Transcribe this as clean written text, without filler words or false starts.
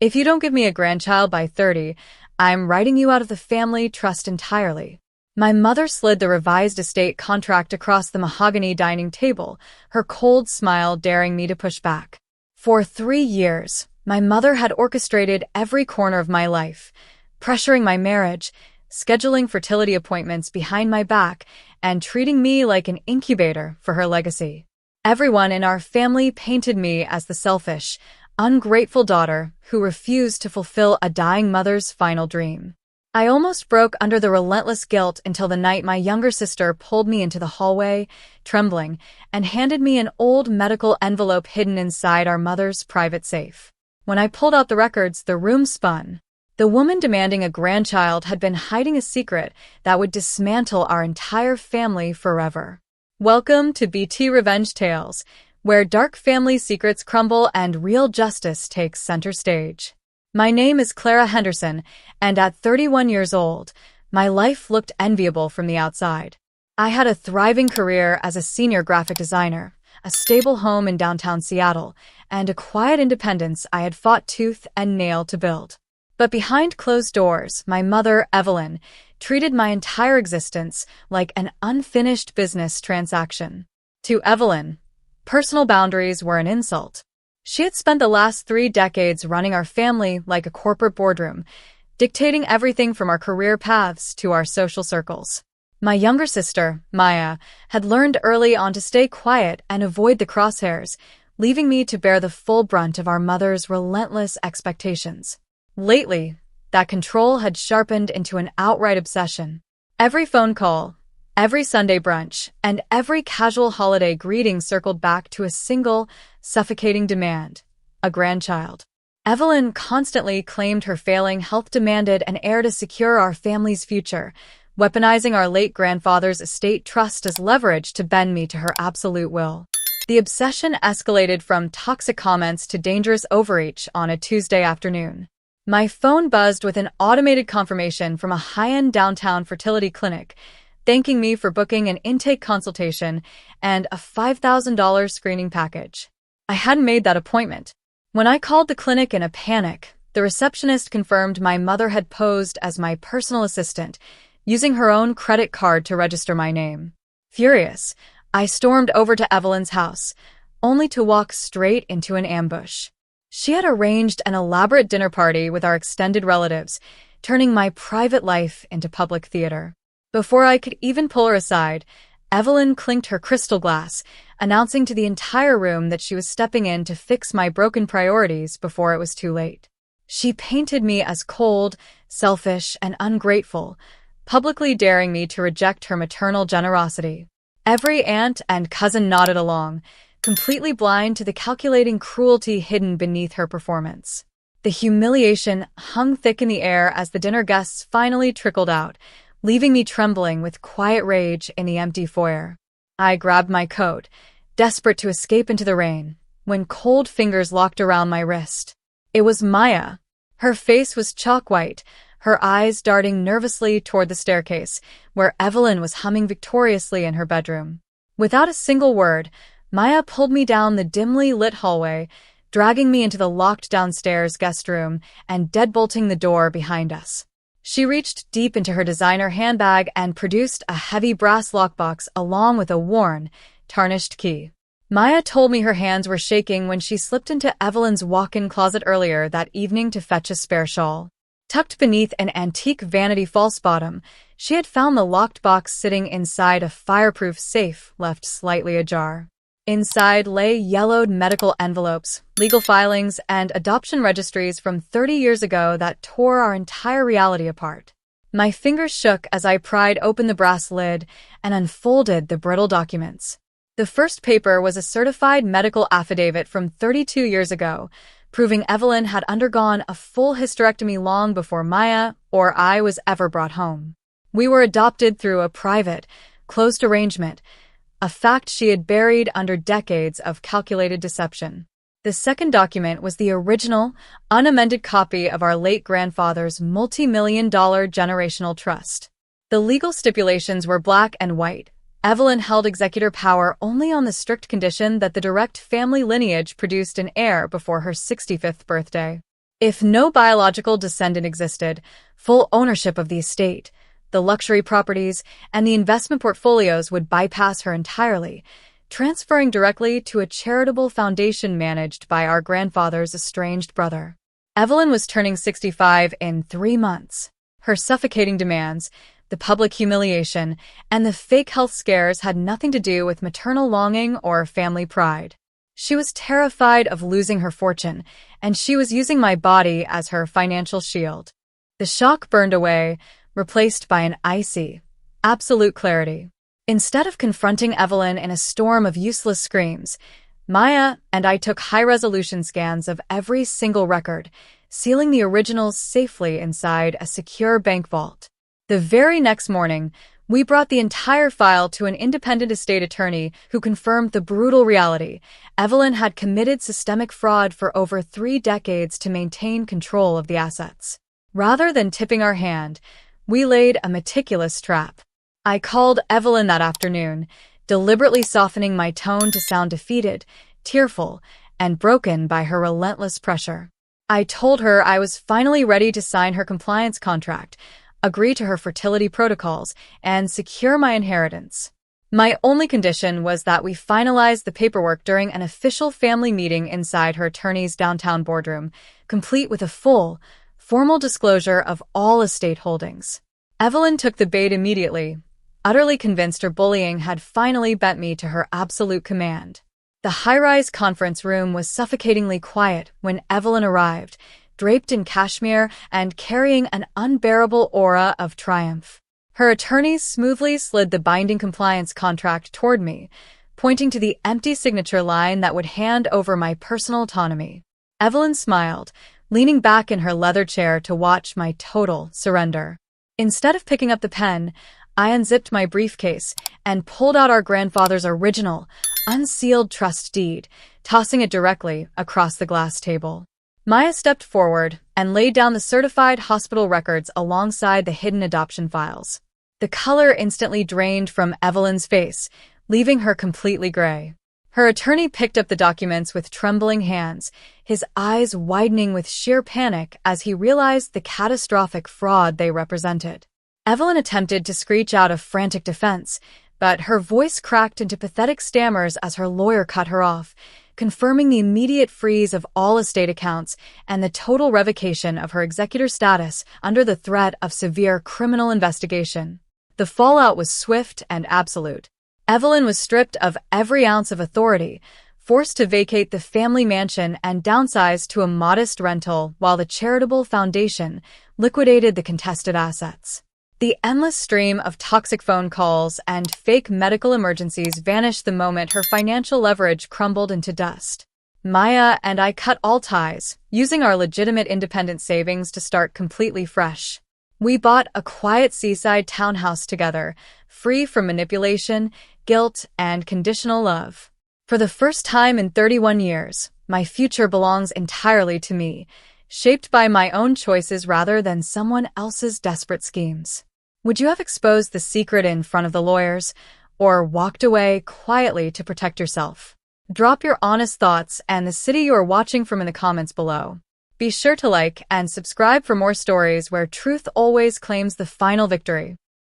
If you don't give me a grandchild by 30, I'm writing you out of the family trust entirely. My mother slid the revised estate contract across the mahogany dining table, her cold smile daring me to push back. For 3 years, my mother had orchestrated every corner of my life, pressuring my marriage, scheduling fertility appointments behind my back, and treating me like an incubator for her legacy. Everyone in our family painted me as the selfish, ungrateful daughter who refused to fulfill a dying mother's final dream. I almost broke under the relentless guilt until the night my younger sister pulled me into the hallway, trembling, and handed me an old medical envelope hidden inside our mother's private safe. When I pulled out the records, the room spun. The woman demanding a grandchild had been hiding a secret that would dismantle our entire family forever. Welcome to BT Revenge Tales, where dark family secrets crumble and real justice takes center stage. My name is Clara Henderson, and at 31 years old, my life looked enviable from the outside. I had a thriving career as a senior graphic designer, a stable home in downtown Seattle, and a quiet independence I had fought tooth and nail to build. But behind closed doors, my mother, Evelyn, treated my entire existence like an unfinished business transaction. To Evelyn, personal boundaries were an insult. She had spent the last 3 decades running our family like a corporate boardroom, dictating everything from our career paths to our social circles. My younger sister, Maya, had learned early on to stay quiet and avoid the crosshairs, leaving me to bear the full brunt of our mother's relentless expectations. Lately, that control had sharpened into an outright obsession. Every phone call, every Sunday brunch, and every casual holiday greeting circled back to a single, suffocating demand: a grandchild. Evelyn constantly claimed her failing health demanded an heir to secure our family's future, weaponizing our late grandfather's estate trust as leverage to bend me to her absolute will. The obsession escalated from toxic comments to dangerous overreach on a Tuesday afternoon. My phone buzzed with an automated confirmation from a high-end downtown fertility clinic, thanking me for booking an intake consultation and a $5,000 screening package. I hadn't made that appointment. When I called the clinic in a panic, the receptionist confirmed my mother had posed as my personal assistant, using her own credit card to register my name. Furious, I stormed over to Evelyn's house, only to walk straight into an ambush. She had arranged an elaborate dinner party with our extended relatives, turning my private life into public theater. Before I could even pull her aside, Evelyn clinked her crystal glass, announcing to the entire room that she was stepping in to fix my broken priorities before it was too late. She painted me as cold, selfish, and ungrateful, publicly daring me to reject her maternal generosity. Every aunt and cousin nodded along, completely blind to the calculating cruelty hidden beneath her performance. The humiliation hung thick in the air as the dinner guests finally trickled out, leaving me trembling with quiet rage in the empty foyer. I grabbed my coat, desperate to escape into the rain, when cold fingers locked around my wrist. It was Maya. Her face was chalk white, her eyes darting nervously toward the staircase, where Evelyn was humming victoriously in her bedroom. Without a single word, Maya pulled me down the dimly lit hallway, dragging me into the locked downstairs guest room and deadbolting the door behind us. She reached deep into her designer handbag and produced a heavy brass lockbox along with a worn, tarnished key. Maya told me her hands were shaking when she slipped into Evelyn's walk-in closet earlier that evening to fetch a spare shawl. Tucked beneath an antique vanity false bottom, she had found the locked box sitting inside a fireproof safe left slightly ajar. Inside lay yellowed medical envelopes, legal filings, and adoption registries from 30 years ago that tore our entire reality apart. My fingers shook as I pried open the brass lid and unfolded the brittle documents. The first paper was a certified medical affidavit from 32 years ago, proving Evelyn had undergone a full hysterectomy long before Maya or I was ever brought home. We were adopted through a private, closed arrangement, a fact she had buried under decades of calculated deception. The second document was the original, unamended copy of our late grandfather's multi-million-dollar generational trust. The legal stipulations were black and white. Evelyn held executor power only on the strict condition that the direct family lineage produced an heir before her 65th birthday. If no biological descendant existed, full ownership of the estate, the luxury properties, and the investment portfolios would bypass her entirely, transferring directly to a charitable foundation managed by our grandfather's estranged brother. Evelyn was turning 65 in 3 months. Her suffocating demands, the public humiliation, and the fake health scares had nothing to do with maternal longing or family pride. She was terrified of losing her fortune, and she was using my body as her financial shield. The shock burned away, replaced by an icy, absolute clarity. Instead of confronting Evelyn in a storm of useless screams, Maya and I took high-resolution scans of every single record, sealing the originals safely inside a secure bank vault. The very next morning, we brought the entire file to an independent estate attorney who confirmed the brutal reality. Evelyn had committed systemic fraud for over 3 decades to maintain control of the assets. Rather than tipping our hand, we laid a meticulous trap. I called Evelyn that afternoon, deliberately softening my tone to sound defeated, tearful, and broken by her relentless pressure. I told her I was finally ready to sign her compliance contract, agree to her fertility protocols, and secure my inheritance. My only condition was that we finalize the paperwork during an official family meeting inside her attorney's downtown boardroom, complete with a full, formal disclosure of all estate holdings. Evelyn took the bait immediately, utterly convinced her bullying had finally bent me to her absolute command. The high-rise conference room was suffocatingly quiet when Evelyn arrived, draped in cashmere and carrying an unbearable aura of triumph. Her attorney smoothly slid the binding compliance contract toward me, pointing to the empty signature line that would hand over my personal autonomy. Evelyn smiled, leaning back in her leather chair to watch my total surrender. Instead of picking up the pen, I unzipped my briefcase and pulled out our grandfather's original, unsealed trust deed, tossing it directly across the glass table. Maya stepped forward and laid down the certified hospital records alongside the hidden adoption files. The color instantly drained from Evelyn's face, leaving her completely gray. Her attorney picked up the documents with trembling hands, his eyes widening with sheer panic as he realized the catastrophic fraud they represented. Evelyn attempted to screech out a frantic defense, but her voice cracked into pathetic stammers as her lawyer cut her off, confirming the immediate freeze of all estate accounts and the total revocation of her executor status under the threat of severe criminal investigation. The fallout was swift and absolute. Evelyn was stripped of every ounce of authority, forced to vacate the family mansion and downsize to a modest rental while the charitable foundation liquidated the contested assets. The endless stream of toxic phone calls and fake medical emergencies vanished the moment her financial leverage crumbled into dust. Maya and I cut all ties, using our legitimate independent savings to start completely fresh. We bought a quiet seaside townhouse together, free from manipulation, guilt, and conditional love. For the first time in 31 years, my future belongs entirely to me, shaped by my own choices rather than someone else's desperate schemes. Would you have exposed the secret in front of the lawyers, or walked away quietly to protect yourself? Drop your honest thoughts and the city you are watching from in the comments below. Be sure to like and subscribe for more stories where truth always claims the final victory.